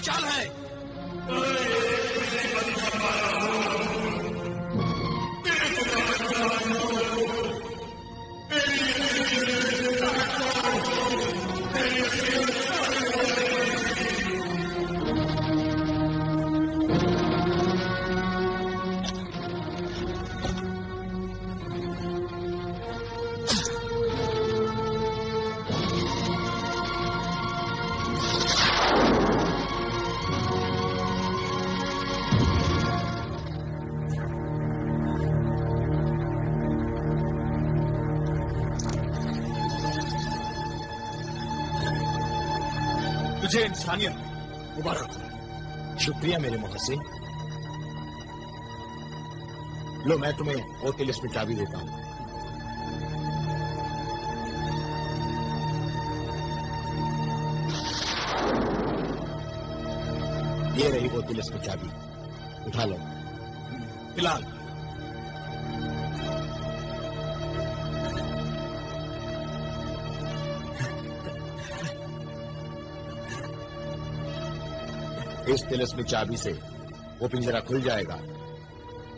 चाल है? तुझे इंसानियत मुबारक हो। शुक्रिया मेरे मोहसिन। लो मैं तुम्हें वो तिलिस्मी चाबी देता हूं। ये रही वो तिलिस्मी चाबी, उठा लो। बिलाल, इस तिलिस्मी चाबी से वो पिंजरा खुल जाएगा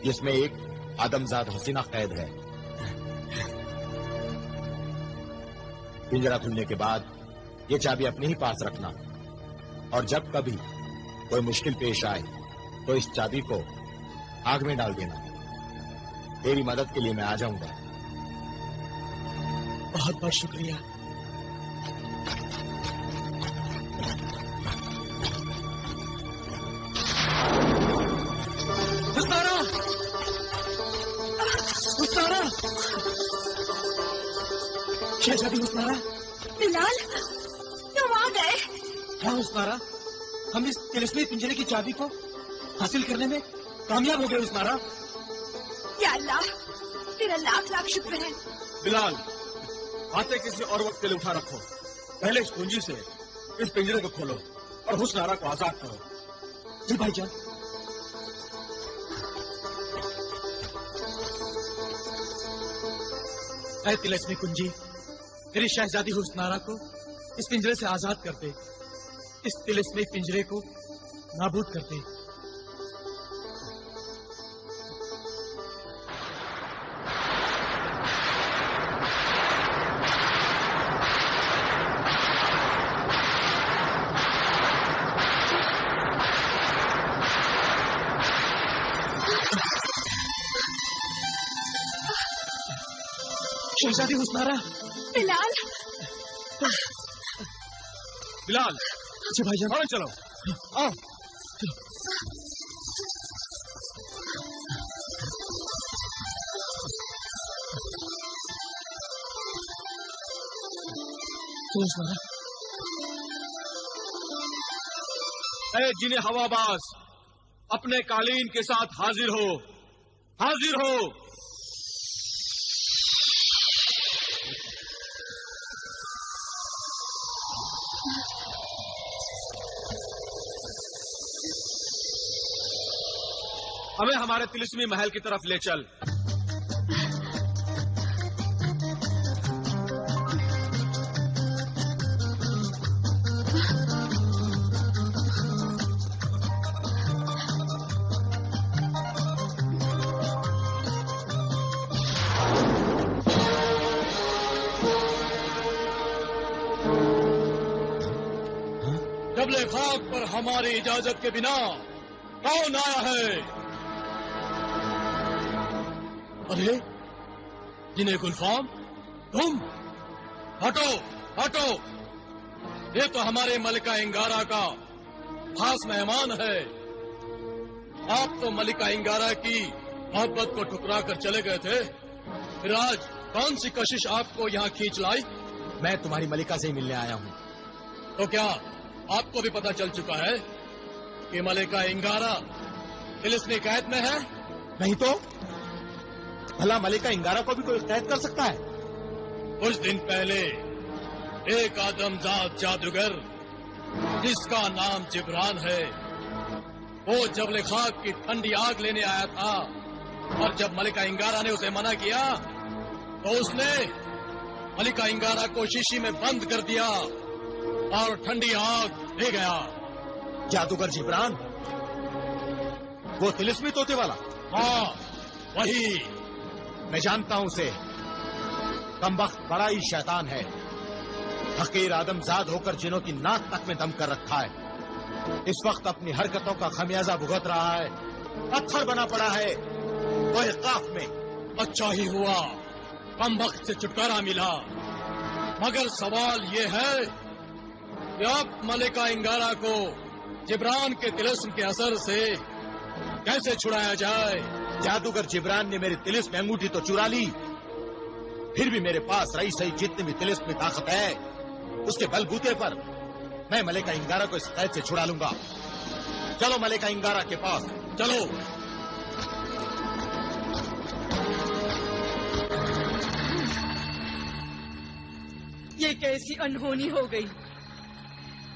जिसमें एक आदमजाद हसीना कैद है। पिंजरा खुलने के बाद ये चाबी अपने ही पास रखना, और जब कभी कोई मुश्किल पेश आए तो इस चाबी को आग में डाल देना। तेरी मदद के लिए मैं आ जाऊंगा। बहुत बहुत शुक्रिया। शहजादी हुस्नारा। बिलाल, तुम आ गए? हाँ हुस्नारा, हम इस तिलिस्मी पिंजरे की चाबी को हासिल करने में कामयाब हो गए हुस्नारा। या अल्लाह, तेरा लाख लाख शुक्र है। बिलाल, आते किसी और वक्त के लिए उठा रखो। पहले इस कुंजी से इस पिंजरे को खोलो और हुस्नारा को आजाद करो। जी भाईजान। ऐ तिलिस्मी कुंजी, मेरी शहजादी हुस्नारा को इस पिंजरे से आजाद कर दे। इस तिलिस्मी पिंजरे को नाबूद कर दे। शहजादी हुस्नारा। बिलाल। बिलाल, जी भाईजान। फौरन चलो, आओ। ऐ जिन्हें हवाबाज, अपने कालीन के साथ हाजिर हो, हाजिर हो। हमें हमारे तिलिस्मी महल की तरफ ले चल। जबले खाक पर हमारी इजाजत के बिना कौन आया है? अरे जिन्हें गुलफाम, तुम हटो, हटो। ये तो हमारे मलिका इंगारा का खास मेहमान है। आप तो मलिका इंगारा की मोहब्बत को ठुकरा कर चले गए थे, फिर आज कौन सी कशिश आपको यहाँ खींच लाई? मैं तुम्हारी मलिका से ही मिलने आया हूँ। तो क्या आपको भी पता चल चुका है कि मलिका इंगारा तिलिस्मी कैद में है? नहीं तो भला मलिका इंगारा को भी कोई कैद कर सकता है? कुछ दिन पहले एक आदमजाद जादूगर जिसका नाम जिब्रान है, वो जबले खाक की ठंडी आग लेने आया था, और जब मलिका इंगारा ने उसे मना किया तो उसने मलिका इंगारा को शीशी में बंद कर दिया और ठंडी आग ले गया। जादूगर जिब्रान, वो तिलिस्मी तोते वाला? हाँ, वही। मैं जानता हूं उसे। कमबख्त बड़ा ही शैतान है। हकीर आदमजाद होकर जिनों की नाक तक में दम कर रखा है। इस वक्त अपनी हरकतों का खमियाजा भुगत रहा है। पत्थर बना पड़ा है वो काफ में। अच्छा ही हुआ कमबख्त से छुटकारा मिला। मगर सवाल ये है कि अब मलिका इंगारा को जिब्रान के तिलिस्म के असर से कैसे छुड़ाया जाए। जादूगर जिब्रान ने मेरी तिलिस्म में अंगूठी तो चुरा ली, फिर भी मेरे पास रही सही जितनी भी तिलिस्म में ताकत है, उसके बलबूते पर मैं मलिका इंगारा को इस कैद से छुड़ा लूंगा। चलो मलिका इंगारा के पास चलो। ये कैसी अनहोनी हो गई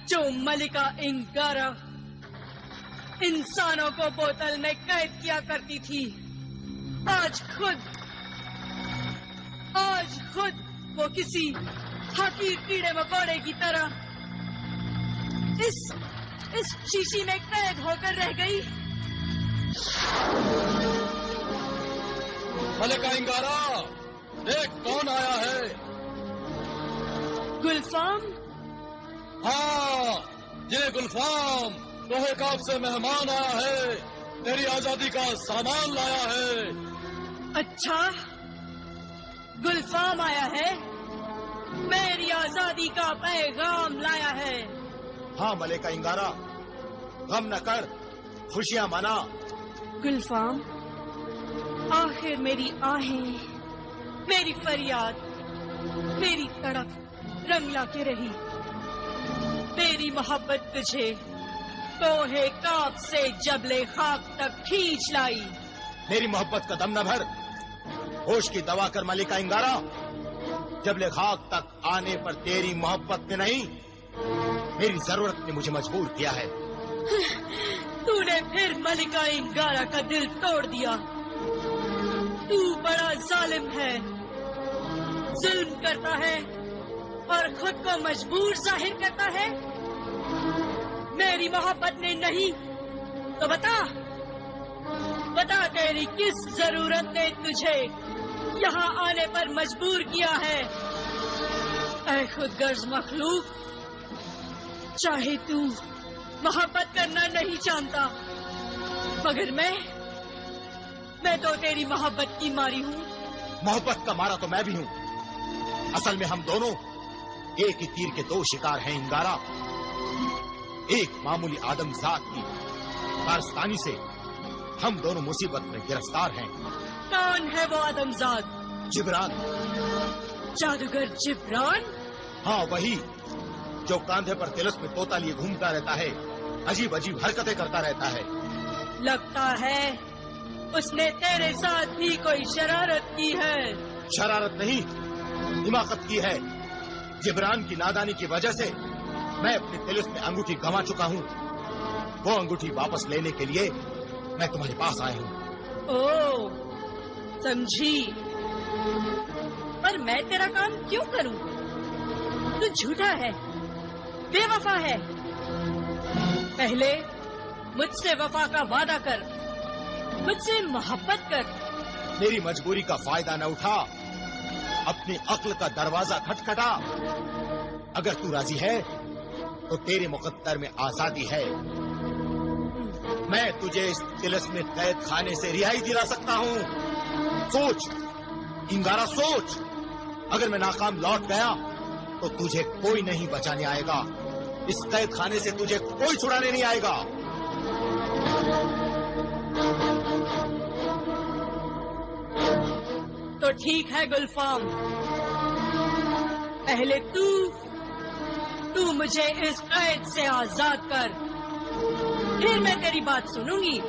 जो मलिका इंगारा इंसानों को बोतल में कैद किया करती थी, आज खुद वो किसी हकीर कीड़े मकोड़े की तरह इस शीशी में कैद होकर रह गई। मलिका इंगारा, देख कौन आया है। गुलफाम? हाँ, ये गुलफाम तोहे काफ से मेहमान आया है, तेरी आजादी का सामान लाया है। अच्छा, गुलफाम आया है, मेरी आजादी का पैगाम लाया है। हाँ मलिका इंगारा, गम न कर, खुशियां मना। गुलफाम, आखिर मेरी आहें, मेरी फरियाद, मेरी तड़प रंग लाके रही। मेरी मोहब्बत तुझे तोहे काफ से जबले खाक तक खींच लाई। मेरी मोहब्बत का दम न भर, होश की दवा कर मलिका इंगारा। जबले खाक तक आने पर तेरी मोहब्बत ने नहीं, मेरी जरूरत ने मुझे मजबूर किया है। तूने फिर मलिका इंगारा का दिल तोड़ दिया। तू बड़ा जालिम है, जुल्म करता है और खुद को मजबूर जाहिर करता है। मेरी मोहब्बत ने नहीं तो बता तेरी किस जरूरत ने तुझे यहाँ आने पर मजबूर किया है। ऐ खुदगर्ज मखलूक, चाहे तू मोहब्बत करना नहीं जानता, मगर मैं तो तेरी मोहब्बत की मारी हूँ। मोहब्बत का मारा तो मैं भी हूँ। असल में हम दोनों एक ही तीर के दो शिकार हैं इंगारा। एक मामूली आदमजात की कारस्तानी से हम दोनों मुसीबत में गिरफ्तार हैं। कौन है वो आदमजात? जिब्रान। जादूगर जिब्रान? हाँ वही, जो कांधे पर तिलिस्म में तोता लिए घूमता रहता है, अजीब अजीब हरकतें करता रहता है। लगता है उसने तेरे साथ भी कोई शरारत की है। शरारत नहीं, हिमाकत की है। जिब्रान की नादानी की वजह से मैं अपनी तिलिस्म में अंगूठी गंवा चुका हूँ। वो अंगूठी वापस लेने के लिए मैं तुम्हारे पास आया हूँ। ओह, समझी। पर मैं तेरा काम क्यों करूं? तू झूठा है, बेवफा है। पहले मुझसे वफा का वादा कर, मुझसे मोहब्बत कर। मेरी मजबूरी का फायदा न उठा, अपनी अक्ल का दरवाजा खटखटा। अगर तू राजी है तो तेरे मुकद्दर में आजादी है। मैं तुझे इस तिलिस्म में कैद खाने से रिहाई दिला सकता हूँ। सोच इंगारा, सोच। अगर मैं नाकाम लौट गया तो तुझे कोई नहीं बचाने आएगा। इस कैद खाने से तुझे कोई छुड़ाने नहीं आएगा। तो ठीक है गुलफाम, पहले तू मुझे इस कैद से आजाद कर, फिर मैं तेरी बात सुनूंगी।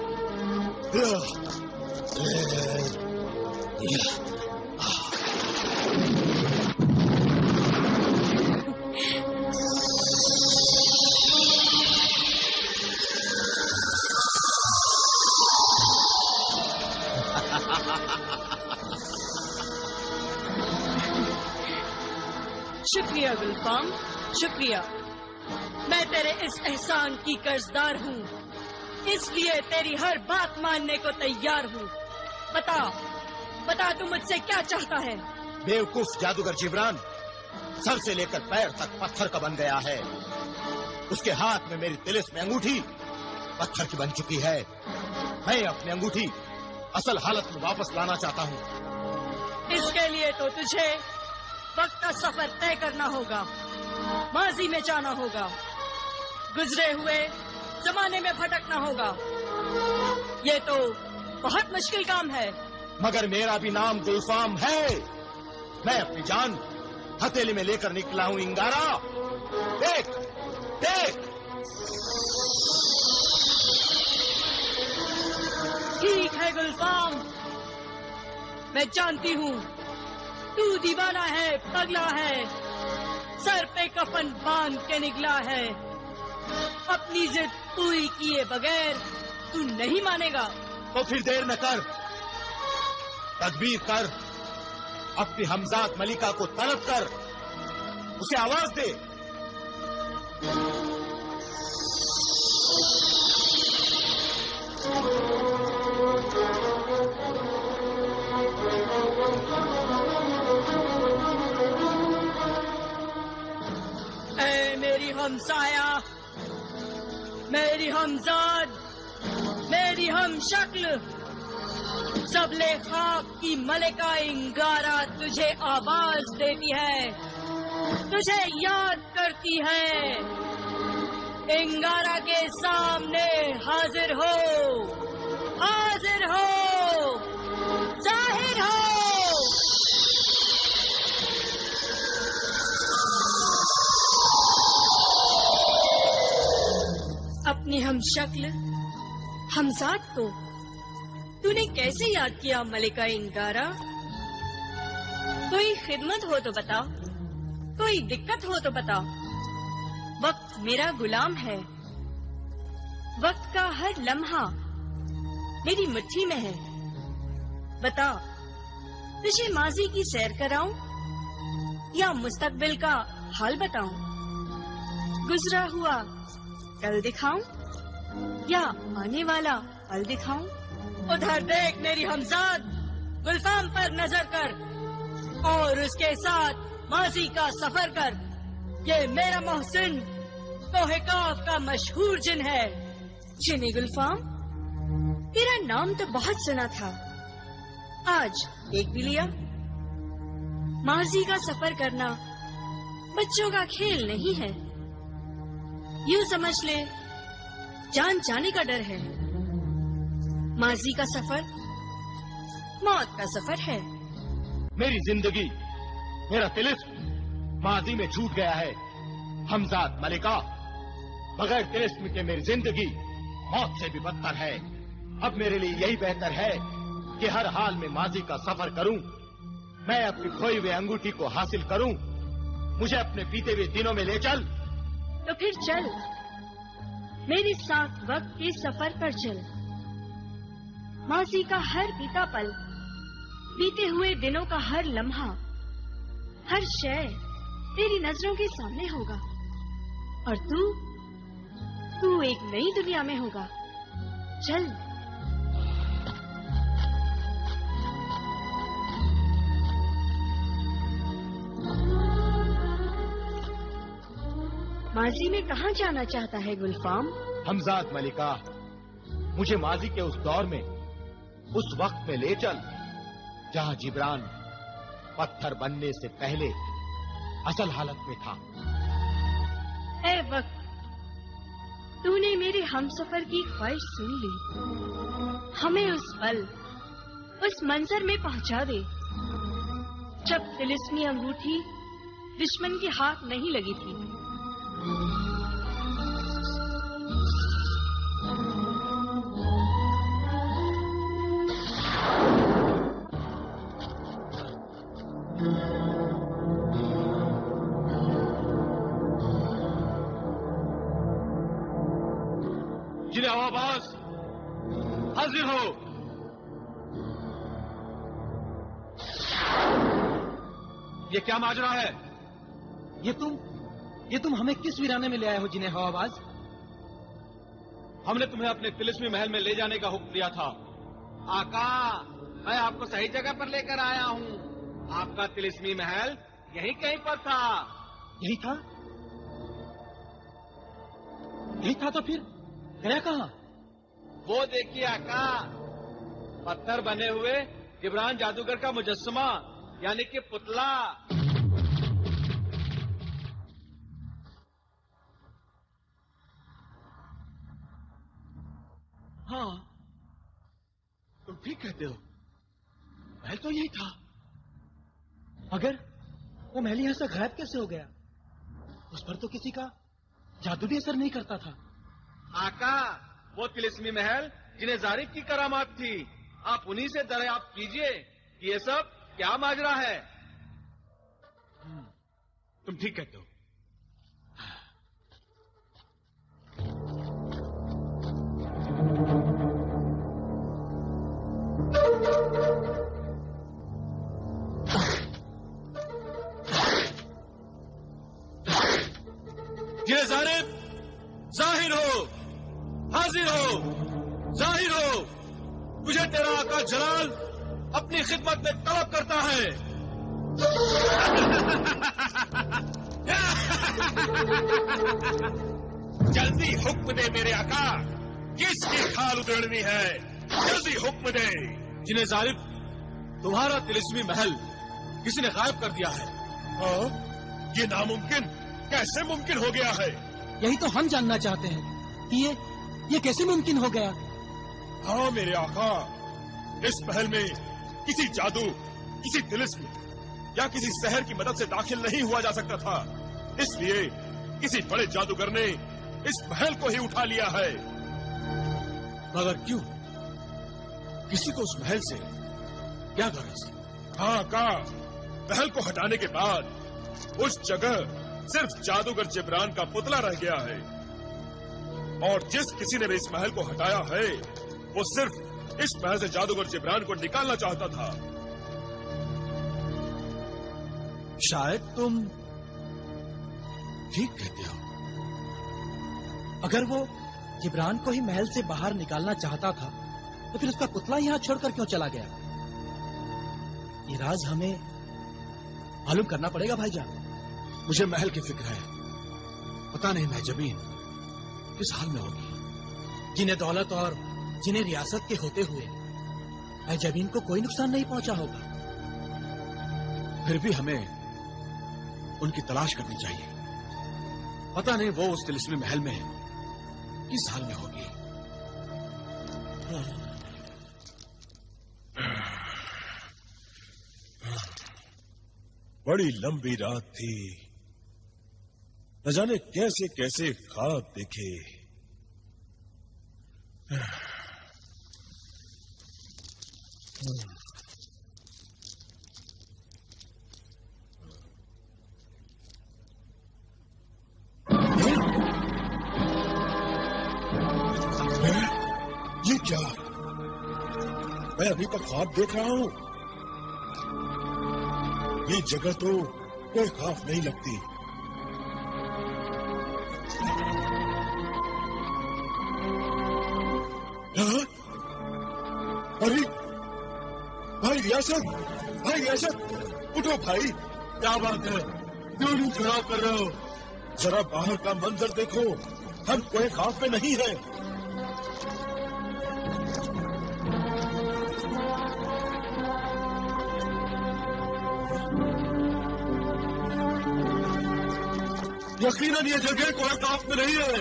शुक्रिया गुलफाम, शुक्रिया। मैं तेरे इस एहसान की कर्जदार हूँ, इसलिए तेरी हर बात मानने को तैयार हूँ। बता तू मुझसे क्या चाहता है? बेवकूफ जादूगर जिब्रान सर से लेकर पैर तक पत्थर का बन गया है। उसके हाथ में मेरी तिलिस्म में अंगूठी पत्थर की बन चुकी है। मैं अपनी अंगूठी असल हालत में वापस लाना चाहता हूँ। इसके लिए तो तुझे वक्त का सफर तय करना होगा, माजी में जाना होगा, गुजरे हुए जमाने में भटकना होगा। ये तो बहुत मुश्किल काम है। मगर मेरा भी नाम गुलफाम है। मैं अपनी जान हथेली में लेकर निकला हूँ इंगारा। देख देख। ठीक है गुलफाम, मैं जानती हूँ तू दीवाना है, पगला है, सर पे कफन बांध के निकला है। अपनी जिद पूरी किए बगैर तू नहीं मानेगा। तो फिर देर न कर, तदबीर कर, अपनी हमजाद मलिका को तलब कर, उसे आवाज दे। ऐ मेरी हमसाया, मेरी हमजाद, मेरी हम शक्ल, सबले खाक की मलिका इंगारा तुझे आवाज देती है, तुझे याद करती है। इंगारा के सामने हाजिर हो, हाजिर हो, जाहिर हो। अपनी हम शक्ल हमजाद को तूने कैसे याद किया मलिका इंगारा? कोई खिदमत हो तो बता, कोई दिक्कत हो तो बता। वक्त मेरा गुलाम है, वक्त का हर लम्हा मेरी मुट्ठी में है। बता, तुझे माजी की सैर कराऊं या मुस्तकबिल का हाल बताऊं? गुजरा हुआ कल दिखाऊं या आने वाला पल दिखाऊं? उधर देख मेरी हमजाद, गुलफाम पर नजर कर और उसके साथ माजी का सफर कर। ये मेरा मोहसिन कोहे काफ का मशहूर जिन है। जिने गुलफाम, तेरा नाम तो बहुत सुना था, आज देख भी लिया। माजी का सफर करना बच्चों का खेल नहीं है, यूं समझ ले जान जाने का डर है। माजी का सफर मौत का सफर है। मेरी जिंदगी, मेरा तिलिस्म माजी में छूट गया है। हमजाद मलिका, बगैर तिलिस्म के मेरी जिंदगी मौत से भी बदतर है। अब मेरे लिए यही बेहतर है कि हर हाल में माजी का सफर करूं। मैं अपनी खोई हुई अंगूठी को हासिल करूं। मुझे अपने बीते हुए दिनों में ले चल। तो फिर चल, मेरे साथ वक्त के सफर पर चल। माजी का हर बीता पल, बीते हुए दिनों का हर लम्हा, हर शय तेरी नजरों के सामने होगा और तू एक नई दुनिया में होगा। चल। माजी में कहाँ जाना चाहता है गुलफाम? हमजाद मलिका, मुझे माजी के उस दौर में, उस वक्त में ले चल जहाँ जिब्रान पत्थर बनने से पहले असल हालत में था। ऐ वक्त, तूने मेरे हमसफर की ख्वाहिश सुन ली। हमें उस पल, उस मंजर में पहुंचा दे जब तिलिस्मी अंगूठी दुश्मन के हाथ नहीं लगी थी। जिन्हें आवाज हाजिर हो। ये क्या माजरा है? ये तुम हमें किस वीराने में ले आए हो जिन्हें हवाबाज? हमने तुम्हें अपने तिलिस्मी महल में ले जाने का हुक्म दिया था। आका, मैं आपको सही जगह पर लेकर आया हूँ। आपका तिलिस्मी महल यहीं कहीं पर था। यही था? यही था तो फिर गया कहाँ? वो देखिए आका, पत्थर बने हुए जिब्रान जादूगर का मुजस्समा, यानी कि पुतला। हाँ, तुम ठीक कहते हो, महल तो यही था। मगर वो महल यहां से गायब कैसे हो गया? उस पर तो किसी का जादू भी असर नहीं करता था। आका, वो तिलिस्मी महल जिन्हें जारिफ की करामात थी, आप उन्हीं से दरियाफ्त कीजिए कि ये सब क्या माजरा है। तुम ठीक कहते हो। ये जारिफ, जाहिर हो, हाजिर हो, जाहिर हो। तुझे तेरा आका जलाल अपनी खिदमत में तलब करता है। जल्दी हुक्म दे मेरे आका, किसकी खाल उधेड़नी है? जल्दी हुक्म दे। जिन्हें जारिफ, तुम्हारा तिलिस्मी महल किसी ने गायब कर दिया है। ये नामुमकिन कैसे मुमकिन हो गया है? यही तो हम जानना चाहते हैं कि ये कैसे मुमकिन हो गया? हाँ मेरे आका, इस महल में किसी जादू, किसी तिलिस्म या किसी सहर की मदद से दाखिल नहीं हुआ जा सकता था। इसलिए किसी बड़े जादूगर ने इस महल को ही उठा लिया है। मगर क्यों? किसी को उस महल से क्या गरज? हाँ आका, महल को हटाने के बाद उस जगह सिर्फ जादूगर जिब्रान का पुतला रह गया है। और जिस किसी ने भी इस महल को हटाया है, वो सिर्फ इस महल से जादूगर जिब्रान को निकालना चाहता था। शायद तुम ठीक कहते हो। अगर वो जिब्रान को ही महल से बाहर निकालना चाहता था, तो फिर उसका पुतला यहाँ छोड़कर क्यों चला गया? ये राज हमें मालूम करना पड़ेगा भाईजान। मुझे महल की फिक्र है। पता नहीं मैं जमीन किस हाल में होगी। जिन्हें दौलत और जिन्हें रियासत के होते हुए मैं जमीन को कोई नुकसान नहीं पहुंचा होगा। फिर भी हमें उनकी तलाश करनी चाहिए। पता नहीं वो उस तिलिस्मी महल में किस हाल में होगी। बड़ी लंबी रात थी, न जाने कैसे कैसे ख्वाब देखे। ये क्या? मैं अभी तक ख्वाब देख रहा हूं। ये जगह तो कोई खौफ नहीं लगती। हाँ? अरे भाई रियासत, भाई रियासत, उठो भाई। क्या बात है? क्यों नहीं खराब कर रहे हो? जरा बाहर का मंजर देखो, हम कोई खौफ में नहीं है। यकीनन ये जगह कोई खौफ में नहीं है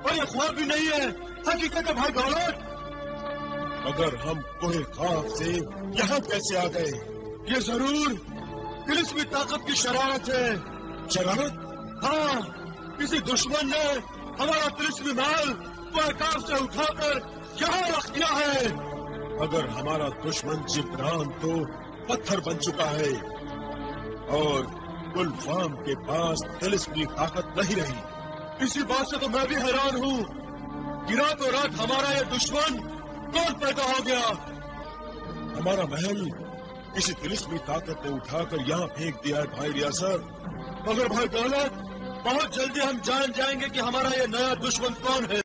और ये ख्वाब भी नहीं है, हकीकत है भाई दौलत। मगर हम कोई खौफ से यहाँ कैसे आ गए? ये जरूर तिलिस्मी ताकत की शरारत है। शरारत? हाँ, किसी दुश्मन ने हमारा तिलिस्मी महल कोई से उठाकर यहाँ रख दिया है। अगर हमारा दुश्मन जिब्रान तो पत्थर बन चुका है और गुलफाम के पास तिलिस्मी ताकत नहीं रही। इसी बात से तो मैं भी हैरान हूँ कि रातों रात हमारा ये दुश्मन कौन पैदा हो गया। हमारा महल किसी तिलिस्मी ताकत ने उठाकर यहाँ फेंक दिया है भाई रियासत। मगर भाई दौलत, बहुत जल्दी हम जान जाएंगे कि हमारा ये नया दुश्मन कौन है।